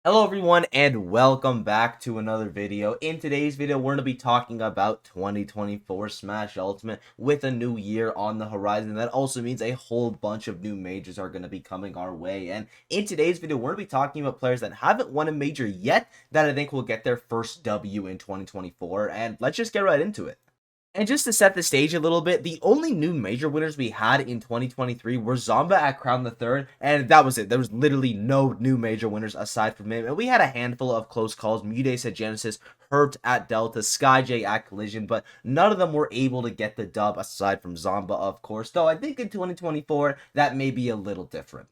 Hello everyone and welcome back to another video. In today's video, we're going to be talking about 2024 Smash Ultimate with a new year on the horizon. That also means a whole bunch of new majors are going to be coming our way. And in today's video, we're going to be talking about players that haven't won a major yet that I think will get their first W in 2024. And let's just get right into it. And just to set the stage a little bit, the only new major winners we had in 2023 were Zomba at Crown the Third, and that was it. There was literally no new major winners aside from him, and we had a handful of close calls. Mudace at Genesis, Herbt at Delta, SkyJ at Collision, but none of them were able to get the dub aside from Zomba, of course, though I think in 2024, that may be a little different.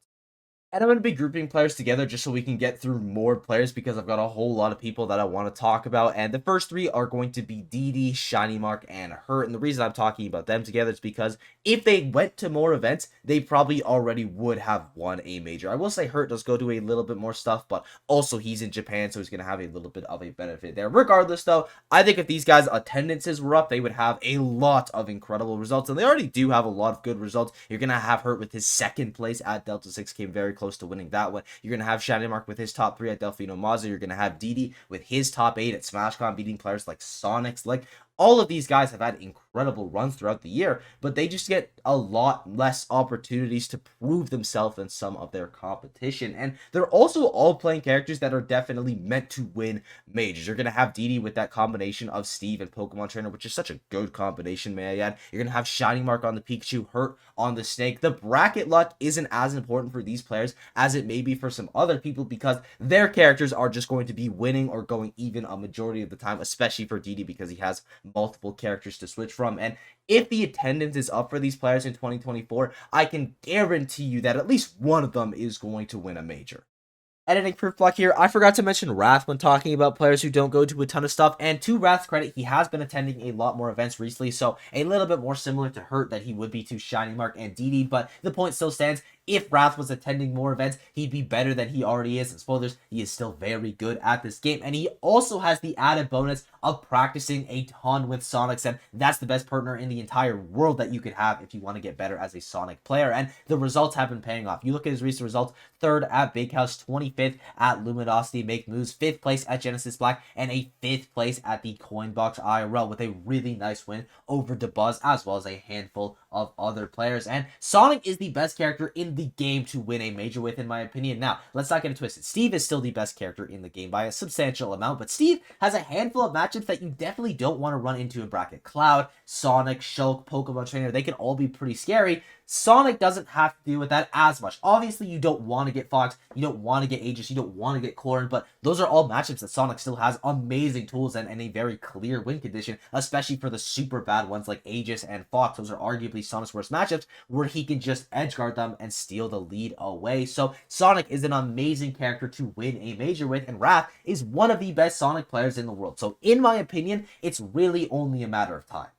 And I'm going to be grouping players together just so we can get through more players because I've got a whole lot of people that I want to talk about. And the first three are going to be DD, Shiny Mark, and Hurt. And the reason I'm talking about them together is because if they went to more events, they probably already would have won a major. I will say Hurt does go to a little bit more stuff, but also he's in Japan, so he's going to have a little bit of a benefit there. Regardless, though, I think if these guys' attendances were up, they would have a lot of incredible results. And they already do have a lot of good results. You're going to have Hurt with his second place at Delta 6, came very close to winning that one. You're going to have Shiny Mark with his top 3 at Delfino Mazda. You're going to have DD with his top 8 at SmashCon, beating players like Sonics. Like, all of these guys have had incredible runs throughout the year, but they just get a lot less opportunities to prove themselves than some of their competition. And they're also all playing characters that are definitely meant to win majors. You're going to have DD with that combination of Steve and Pokemon Trainer, which is such a good combination, may I add. You're going to have Shiny Mark on the Pikachu, Hurt on the Snake. The bracket luck isn't as important for these players as it may be for some other people because their characters are just going to be winning or going even a majority of the time, especially for DD because he has multiple characters to switch from. And if the attendance is up for these players in 2024, I can guarantee you that at least one of them is going to win a major. Editing proof block here, I forgot to mention Wrath when talking about players who don't go to a ton of stuff, and to Wrath's credit, he has been attending a lot more events recently, so a little bit more similar to Hurt that he would be to Shiny Mark and DD, but the point still stands. If Wrath was attending more events, he'd be better than he already is. And spoilers, he is still very good at this game. And he also has the added bonus of practicing a ton with Sonics. And that's the best partner in the entire world that you could have if you want to get better as a Sonic player. And the results have been paying off. You look at his recent results, 3rd at Big House, 25th at Luminosity Make Moves, 5th place at Genesis Black, and a 5th place at the Coinbox IRL with a really nice win over DeBuzz as well as a handful of other players. And Sonic is the best character in the game to win a major with, in my opinion. Now, let's not get it twisted. Steve is still the best character in the game by a substantial amount, but Steve has a handful of matchups that you definitely don't want to run into in bracket. Cloud, Sonic, Shulk, Pokemon Trainer, they can all be pretty scary. Sonic doesn't have to deal with that as much. Obviously, you don't want to get Fox, you don't want to get Aegis, you don't want to get Corrin, but those are all matchups that Sonic still has amazing tools and a very clear win condition, especially for the super bad ones like Aegis and Fox. Those are arguably Sonic's worst matchups where he can just edgeguard them and steal the lead away. So Sonic is an amazing character to win a major with, and Wrath is one of the best Sonic players in the world. So in my opinion, it's really only a matter of time.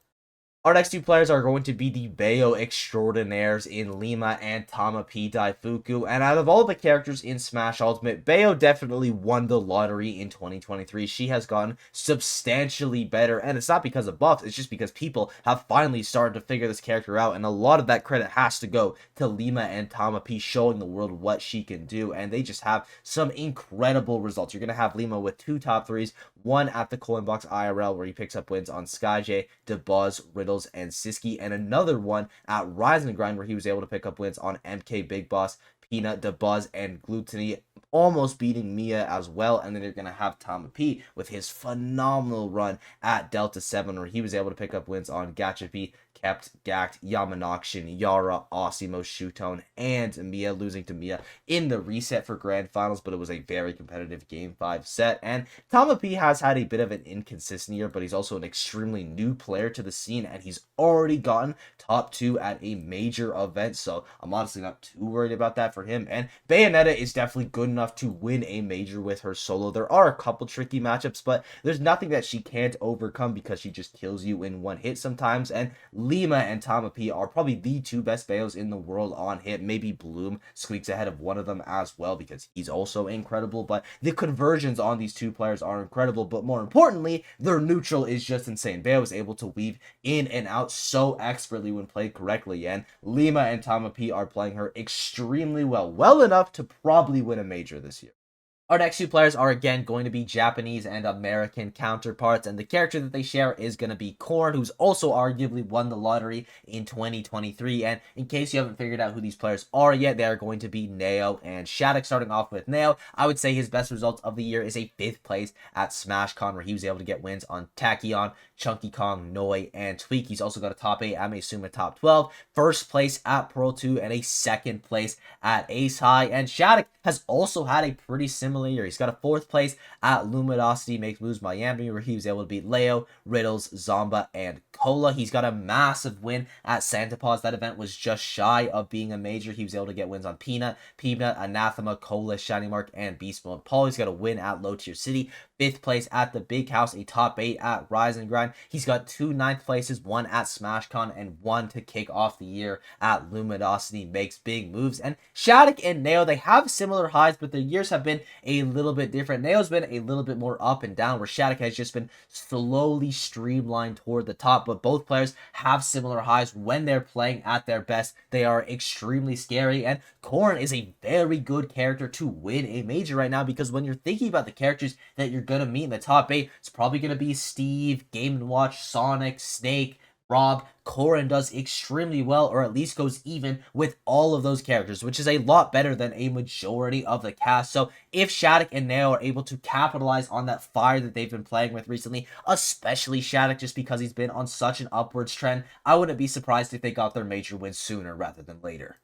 Our next two players are going to be the Bayo extraordinaires in Lima and Tama P. Daifuku, and out of all the characters in Smash Ultimate, Bayo definitely won the lottery in 2023. She has gotten substantially better, and it's not because of buffs, it's just because people have finally started to figure this character out, and a lot of that credit has to go to Lima and Tama P showing the world what she can do, and they just have some incredible results. You're going to have Lima with 2 top 3s, one at the Coinbox IRL where he picks up wins on SkyJ, DeBuzz, Riddle, and Siski, and another one at Rise and Grind where he was able to pick up wins on MK Big Boss, Peanut, DeBuzz, and Gluttony, almost beating Mia as well. And then you're going to have Tama P with his phenomenal run at Delta 7 where he was able to pick up wins on Gachapi, Kept, Gact, Yamanakshin, Yara, Osimo, Shutone, and Mia, losing to Mia in the reset for Grand Finals, but it was a very competitive Game 5 set. And Tama P has had a bit of an inconsistent year, but he's also an extremely new player to the scene, and he's already gotten top 2 at a major event, so I'm honestly not too worried about that for him. And Bayonetta is definitely good enough to win a major with her solo. There are a couple tricky matchups, but there's nothing that she can't overcome because she just kills you in one hit sometimes, and Lima and Tama P are probably the 2 best Bayos in the world on hit. Maybe Bloom squeaks ahead of one of them as well because he's also incredible, but the conversions on these 2 players are incredible, but more importantly, their neutral is just insane. Bayo is able to weave in and out so expertly when played correctly, and Lima and Tama P are playing her extremely well enough to probably win a major this year. Our next two players are again going to be Japanese and American counterparts, and the character that they share is going to be Corrin, who's also arguably won the lottery in 2023. And in case you haven't figured out who these players are yet, they are going to be Nao and Shattuck. Starting off with Nao, I would say his best result of the year is a 5th place at SmashCon, where he was able to get wins on Tachyon, Chunky Kong, Noi, and Tweak. He's also got a top 8 at Maysuma top 12, 1st place at Pearl 2, and a 2nd place at Ace High. And Shattuck has also had a pretty similar year. He's got a 4th place at Luminosity Makes Moves Miami, where he was able to beat Leo, Riddles, Zomba, and Cola. He's got a massive win at Santa Paws. That event was just shy of being a major. He was able to get wins on Peanut, Anathema, Cola, Shiny Mark, and Beast Mode Paul. He's got a win at Low Tier City, 5th place at the Big House, a top 8 at Rise and Grind. He's got 2 9th places, 1 at SmashCon and 1 to kick off the year at Luminosity Makes Big Moves. And Shattuck and Nao, they have similar highs, but their years have been a little bit different. Nao's been a little bit more up and down, where Shattuck has just been slowly streamlined toward the top, but both players have similar highs. When they're playing at their best, they are extremely scary, and Corrin is a very good character to win a major right now, because when you're thinking about the characters that you're going to meet in the top 8, it's probably going to be Steve, Game & Watch, Sonic, Snake, Rob. Corrin does extremely well, or at least goes even with all of those characters, which is a lot better than a majority of the cast. So if Shattuck and Nao are able to capitalize on that fire that they've been playing with recently, especially Shattuck, just because he's been on such an upwards trend, I wouldn't be surprised if they got their major win sooner rather than later.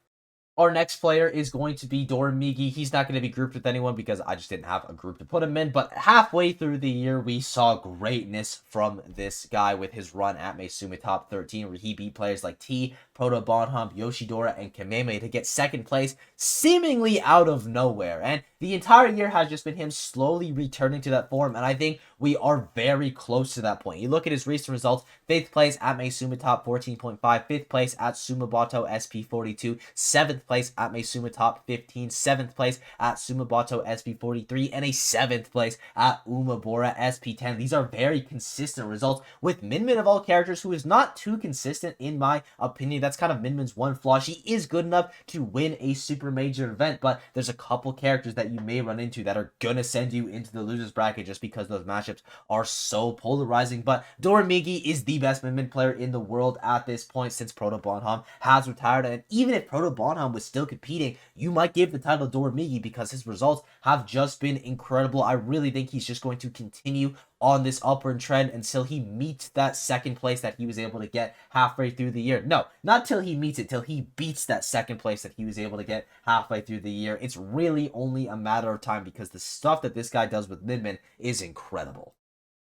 Our next player is going to be Dormigi. He's not going to be grouped with anyone because I just didn't have a group to put him in. But halfway through the year, we saw greatness from this guy with his run at Maysumi top 13, where he beat players like T, Proto Bonhump, Yoshidora, and Kameme to get 2nd place, seemingly out of nowhere. And the entire year has just been him slowly returning to that form, and I think we are very close to that point. You look at his recent results: 5th place at Maysuma top 14.5, 5th place at Sumabato SP42, 7th place at Maysuma top 15, 7th place at Sumabato SP43, and a 7th place at Umabora SP10. These are very consistent results with Min Min of all characters, who is not too consistent in my opinion. That's kind of Min Min's one flaw. She is good enough to win a super major event, but there's a couple characters that you may run into that are gonna send you into the losers bracket just because those matchups are so polarizing. But Dormigi is the best Min Min player in the world at this point, since Proto Bonham has retired. And even if Proto Bonham was still competing, you might give the title to Dormigi because his results have just been incredible. I really think he's just going to continue on this upward trend until he meets that 2nd place that he was able to get halfway through the year. No, not till he meets it, till he beats that 2nd place that he was able to get halfway through the year. It's really only a matter of time, because the stuff that this guy does with Min Min is incredible.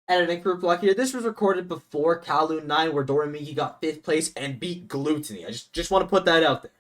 Editing group block here. This was recorded before Kowloon 9, where Dormigi got 5th place and beat Gluttony. I just want to put that out there.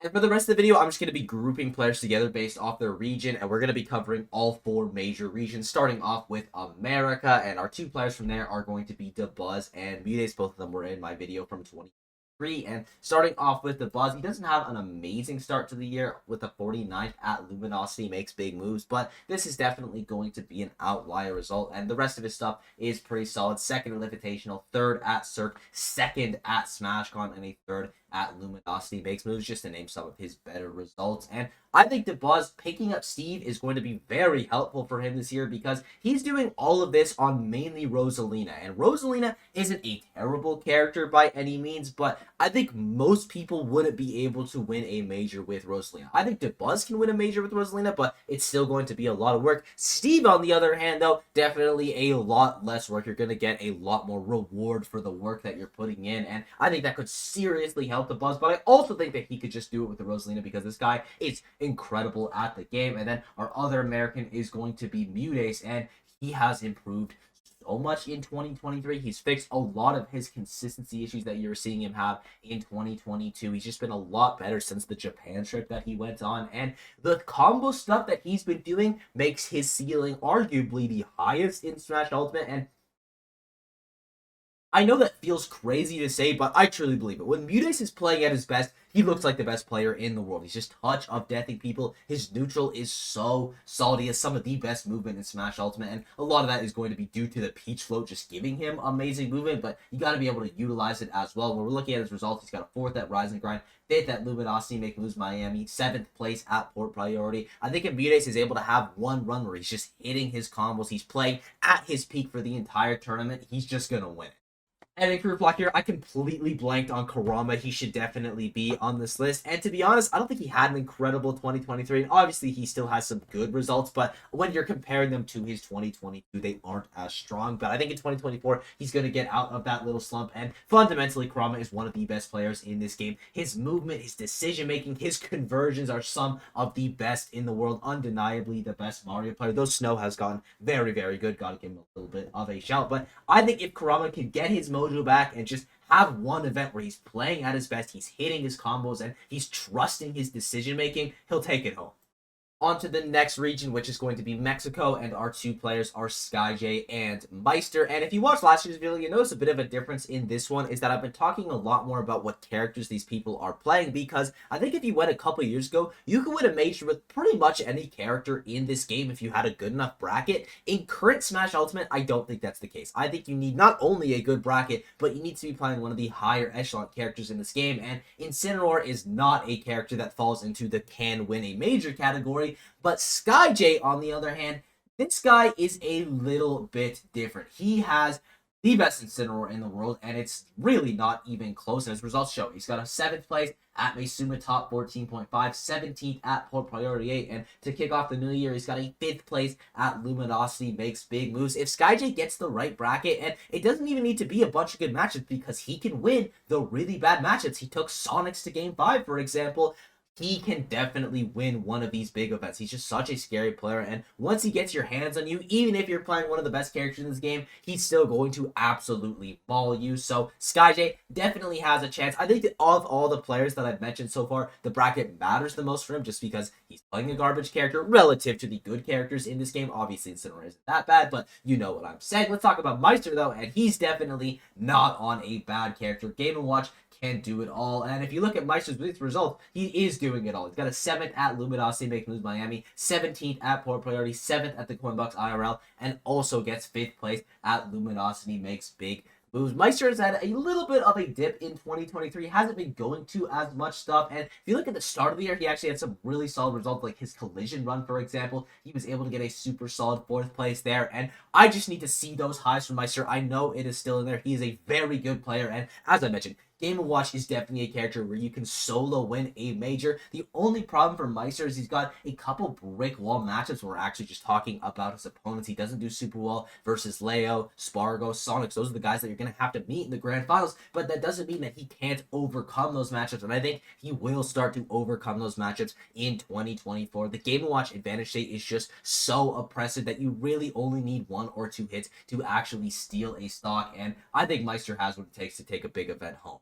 And for the rest of the video, I'm just going to be grouping players together based off their region, and we're going to be covering all 4 major regions, starting off with America, and our 2 players from there are going to be DeBuzz and Mutes. Both of them were in my video from 2023. And starting off with DeBuzz, he doesn't have an amazing start to the year with a 49th at Luminosity Makes Big Moves, but this is definitely going to be an outlier result, and the rest of his stuff is pretty solid. 2nd at Invitational, 3rd at Cirque, 2nd at SmashCon, and a 3rd at Luminosity Makes Moves, just to name some of his better results. And I think DeBuzz picking up Steve is going to be very helpful for him this year, because he's doing all of this on mainly Rosalina. And Rosalina isn't a terrible character by any means, but I think most people wouldn't be able to win a major with Rosalina. I think DeBuzz can win a major with Rosalina, but it's still going to be a lot of work. Steve, on the other hand, though, definitely a lot less work. You're going to get a lot more reward for the work that you're putting in, and I think that could seriously help DeBuzz. But I also think that he could just do it with the Rosalina, because this guy is incredible at the game. And then our other American is going to be Mutes, and he has improved so much in 2023. He's fixed a lot of his consistency issues that you're seeing him have in 2022. He's just been a lot better since the Japan trip that he went on, and the combo stuff that he's been doing makes his ceiling arguably the highest in Smash Ultimate. And I know that feels crazy to say, but I truly believe it. When Mutes is playing at his best, he looks like the best player in the world. He's just touch of deathing people. His neutral is so solid. He has some of the best movement in Smash Ultimate, and a lot of that is going to be due to the Peach Float just giving him amazing movement, but you got to be able to utilize it as well. When we're looking at his results, he's got a 4th at Rise and Grind, 5th at Luminosity, Make Moves Miami, 7th place at Port Priority. I think if Vides is able to have one run where he's just hitting his combos, he's playing at his peak for the entire tournament, he's just going to win. And in career block here, I completely blanked on Kurama. He should definitely be on this list. And to be honest, I don't think he had an incredible 2023. And obviously, he still has some good results. But when you're comparing them to his 2022, they aren't as strong. But I think in 2024, he's going to get out of that little slump. And fundamentally, Kurama is one of the best players in this game. His movement, his decision-making, his conversions are some of the best in the world. Undeniably the best Mario player. Though Snow has gotten very, very good. Got to give him a little bit of a shout. But I think if Kurama can get his mojo back and just have one event where he's playing at his best, he's hitting his combos, and he's trusting his decision making, he'll take it home. On to the next region, which is going to be Mexico, and our two players are SkyJ and Meister. And if you watched last year's video, you notice a bit of a difference in this one is that I've been talking a lot more about what characters these people are playing, because I think if you went a couple years ago, you could win a major with pretty much any character in this game if you had a good enough bracket. In current Smash Ultimate, I don't think that's the case. I think you need not only a good bracket, but you need to be playing one of the higher echelon characters in this game, and Incineroar is not a character that falls into the can win a major category. But SkyJ, on the other hand, this guy is a little bit different. He has the best Incineroar in the world, and it's really not even close, and his results show. He's got a 7th place at Maizuma Top 14.5, 17th at Port Priority 8, and to kick off the new year, he's got a 5th place at Luminosity, Makes Big Moves. If SkyJ gets the right bracket, and it doesn't even need to be a bunch of good matchups, because he can win the really bad matchups. He took Sonics to Game 5, for example. He can definitely win one of these big events. He's just such a scary player, and once he gets your hands on you, even if you're playing one of the best characters in this game, he's still going to absolutely maul you. So SkyJ definitely has a chance. I think that of all the players that I've mentioned so far, the bracket matters the most for him, just because he's playing a garbage character relative to the good characters in this game. Obviously, Incineroar isn't that bad, but you know what I'm saying. Let's talk about Meister, though, and he's definitely not on a bad character. Game & Watch can do it all, and if you look at Meister's results, he is doing it all. He's got a 7th at Luminosity, Make Moves Miami, 17th at Port Priority, 7th at the Coinbox IRL, and also gets 5th place at Luminosity, Makes Big Moves. Meister has had a little bit of a dip in 2023, hasn't been going to as much stuff, and if you look at the start of the year, he actually had some really solid results, like his collision run, for example. He was able to get a super solid 4th place there, and I just need to see those highs from Meister. I know it is still in there. He is a very good player, and as I mentioned, Game & Watch is definitely a character where you can solo win a major. The only problem for Meister is he's got a couple brick wall matchups where we're actually just talking about his opponents. He doesn't do super well versus Leo, Spargo, Sonics. Those are the guys that you're going to have to meet in the grand finals, but that doesn't mean that he can't overcome those matchups, and I think he will start to overcome those matchups in 2024. The Game & Watch advantage state is just so oppressive that you really only need 1 or 2 hits to actually steal a stock, and I think Meister has what it takes to take a big event home.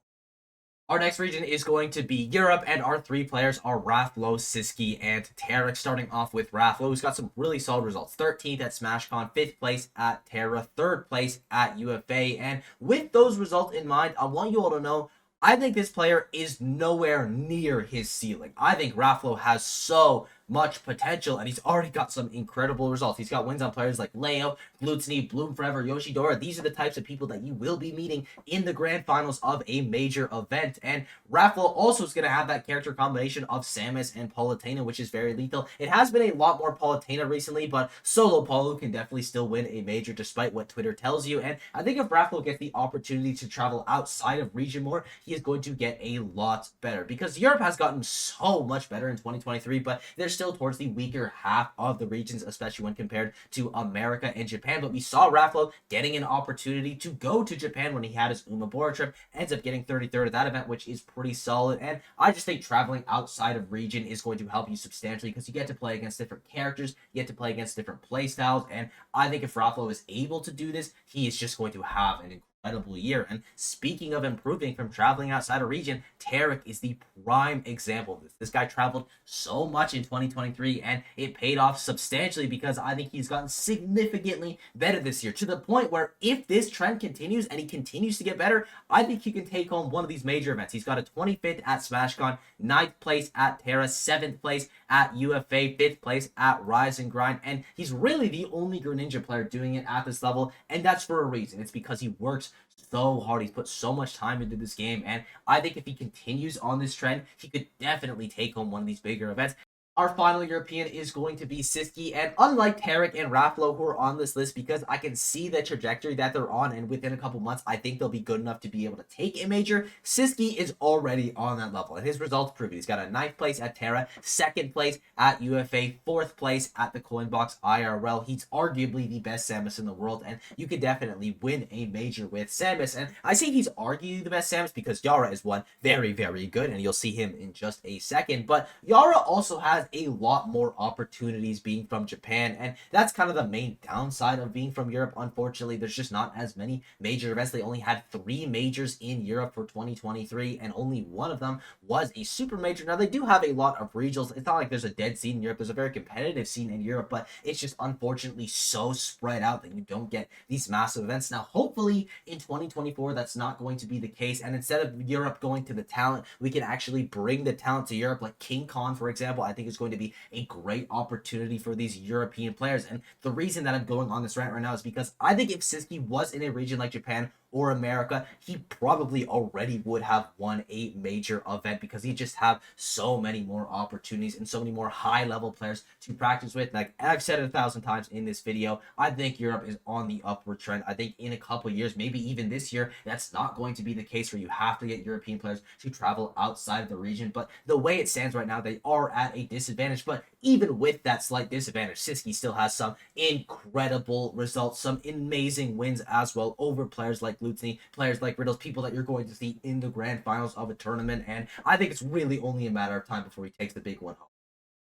Our next region is going to be Europe, and our 3 players are Rathlow, Siski, and Tarek. Starting off with Rathlow, who's got some really solid results. 13th at SmashCon, 5th place at Terra, 3rd place at UFA. And with those results in mind, I want you all to know, I think this player is nowhere near his ceiling. I think Rathlow has so much potential, and he's already got some incredible results. He's got wins on players like Leo, Blutzny, Bloom Forever, Yoshidora. These are the types of people that you will be meeting in the grand finals of a major event. And Rathlow also is going to have that character combination of Samus and Palutena, which is very lethal. It has been a lot more Palutena recently, but solo Palu can definitely still win a major despite what Twitter tells you. And I think if Rathlow gets the opportunity to travel outside of region more, he is going to get a lot better, because Europe has gotten so much better in 2023, but there's still towards the weaker half of the regions, especially when compared to America and Japan. But we saw Rathlow getting an opportunity to go to Japan when he had his Umebura trip, ends up getting 33rd at that event, which is pretty solid. And I just think traveling outside of region is going to help you substantially, because you get to play against different characters, you get to play against different play styles, and I think if Rathlow is able to do this, he is just going to have an incredible year. And speaking of improving from traveling outside a region, Tarek is the prime example of this. This guy traveled so much in 2023 and it paid off substantially because I think he's gotten significantly better this year, to the point where if this trend continues and he continues to get better, I think he can take home one of these major events. He's got a 25th at SmashCon, 9th place at Terra, 7th place at UFA, 5th place at Rise and Grind, and he's really the only Greninja player doing it at this level, and that's for a reason. It's because he works so hard. He's put so much time into this game, and I think if he continues on this trend, he could definitely take home one of these bigger events. Our final European is going to be Siski, and unlike Tarek and Raflo, who are on this list, because I can see the trajectory that they're on, and within a couple months, I think they'll be good enough to be able to take a major. Siski is already on that level, and his results prove it. He's got a 9th place at Terra, 2nd place at UFA, 4th place at the Coinbox IRL. He's arguably the best Samus in the world, and you could definitely win a major with Samus. And I say he's arguably the best Samus because Yara is one very, very good, and you'll see him in just a second. But Yara also has a lot more opportunities being from Japan, and that's kind of the main downside of being from Europe. Unfortunately, there's just not as many major events. They only had 3 majors in Europe for 2023, and only one of them was a super major. Now, they do have a lot of regionals. It's not like there's a dead scene in Europe. There's a very competitive scene in Europe, but it's just unfortunately so spread out that you don't get these massive events. Now, hopefully in 2024, that's not going to be the case, and instead of Europe going to the talent, we can actually bring the talent to Europe, like King Khan, for example. I think is going to be a great opportunity for these European players. And the reason that I'm going on this rant right now is because I think if Siski was in a region like Japan or America, he probably already would have won a major event because he just have so many more opportunities and so many more high-level players to practice with. Like I've said it 1,000 times in this video, I think Europe is on the upward trend. I think in a couple years, maybe even this year, that's not going to be the case where you have to get European players to travel outside of the region. But the way it stands right now, they are at a disadvantage. But even with that slight disadvantage, Siski still has some incredible results, some amazing wins as well over players like Lutzni, players like Riddles, people that you're going to see in the grand finals of a tournament. And I think it's really only a matter of time before he takes the big one home.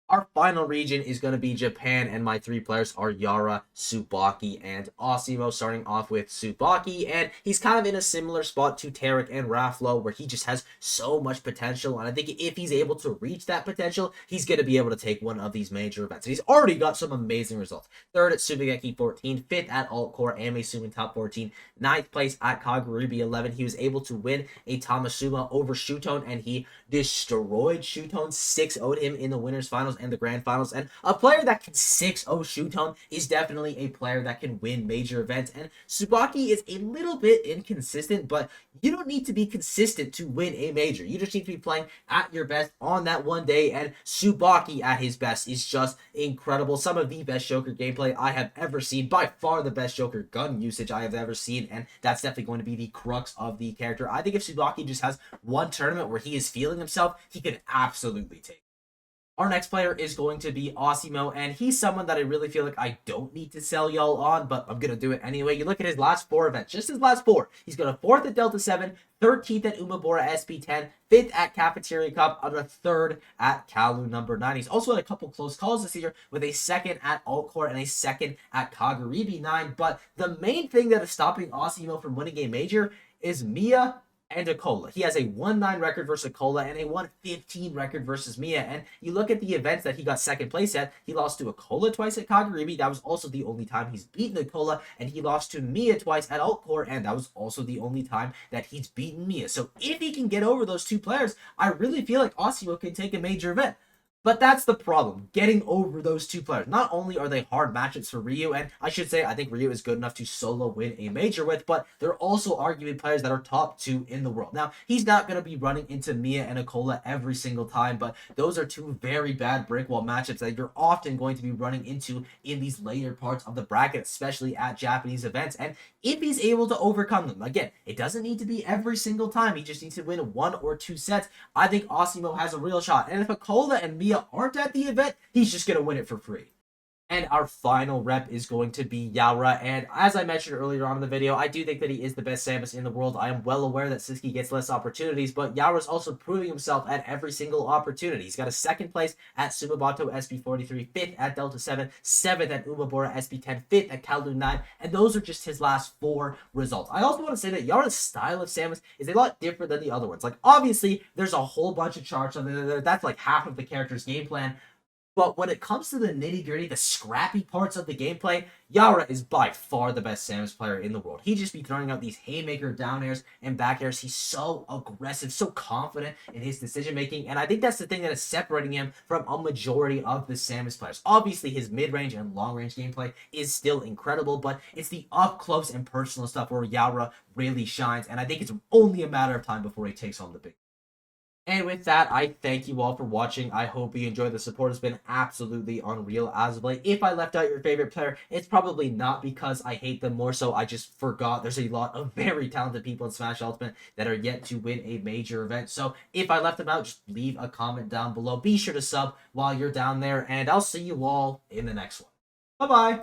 Our final region is going to be Japan, and my 3 players are Yara, Tsubaki, and Osimo, starting off with Tsubaki, and he's kind of in a similar spot to Tarek and Raflo, where he just has so much potential, and I think if he's able to reach that potential, he's going to be able to take one of these major events. And he's already got some amazing results. 3rd at Subigeki 14, 5th at Altcore, Amesumin top 14, 9th place at Kaguribi 11. He was able to win a Tamasuma over Shutone, and he destroyed Shutone, 6-0'd him in the winners finals and the grand finals. And a player that can 6-0 Shutone is definitely a player that can win major events. And Tsubaki is a little bit inconsistent, but you don't need to be consistent to win a major. You just need to be playing at your best on that one day, and Tsubaki at his best is just incredible. Some of the best Joker gameplay I have ever seen, by far the best Joker gun usage I have ever seen, and that's definitely going to be the crux of the character. I think if Tsubaki just has one tournament where he is feeling himself, he could absolutely take. Our next player is going to be Osimo, and he's someone that I really feel like I don't need to sell y'all on, but I'm going to do it anyway. You look at his last 4 events, just his last 4. He's got a 4th at Delta 7, 13th at Umabora SP10, 5th at Cafeteria Cup, and a 3rd at Kalu number 9. He's also had a couple close calls this year with a 2nd at Altcore and a 2nd at Kaguribi 9, but the main thing that is stopping Osimo from winning a major is Mia and Akola. He has a 1-9 record versus Akola and a 1-15 record versus Mia. And you look at the events that he got 2nd place at, he lost to Akola twice at Kaguribi. That was also the only time he's beaten Akola. And he lost to Mia twice at Altcore, and that was also the only time that he's beaten Mia. So if he can get over those 2 players, I really feel like Osimo can take a major event. But that's the problem, getting over those 2 players. Not only are they hard matchups for Ryu, and I should say I think Ryu is good enough to solo win a major with, but they're also arguably players that are top 2 in the world. Now, he's not going to be running into Mia and Akola every single time, but those are 2 very bad brick wall matchups that you're often going to be running into in these later parts of the bracket, especially at Japanese events. And if he's able to overcome them, again, it doesn't need to be every single time. He just needs to win 1 or 2 sets. I think Osimo has a real shot. And if Akola and Mia aren't at the event, he's just going to win it for free. And our final rep is going to be Yaura. And as I mentioned earlier on in the video, I do think that he is the best Samus in the world. I am well aware that Siski gets less opportunities, but Yaura's also proving himself at every single opportunity. He's got a second place at Sumabato SB43, fifth at Delta 7, seventh at Umabora SB10, fifth at Kowloon 9, and those are just his last 4 results. I also want to say that Yaura's style of Samus is a lot different than the other ones. Like, obviously, there's a whole bunch of charts on there. That's like half of the character's game plan. But when it comes to the nitty-gritty, the scrappy parts of the gameplay, Yaura is by far the best Samus player in the world. He just be throwing out these haymaker down airs and back airs. He's so aggressive, so confident in his decision-making, and I think that's the thing that is separating him from a majority of the Samus players. Obviously, his mid-range and long-range gameplay is still incredible, but it's the up-close and personal stuff where Yaura really shines, and I think it's only a matter of time before he takes on the big. And with that, I thank you all for watching. I hope you enjoyed. The support has been absolutely unreal as of late. If I left out your favorite player, it's probably not because I hate them, more so I just forgot there's a lot of very talented people in Smash Ultimate that are yet to win a major event. So if I left them out, just leave a comment down below. Be sure to sub while you're down there, and I'll see you all in the next one. Bye-bye!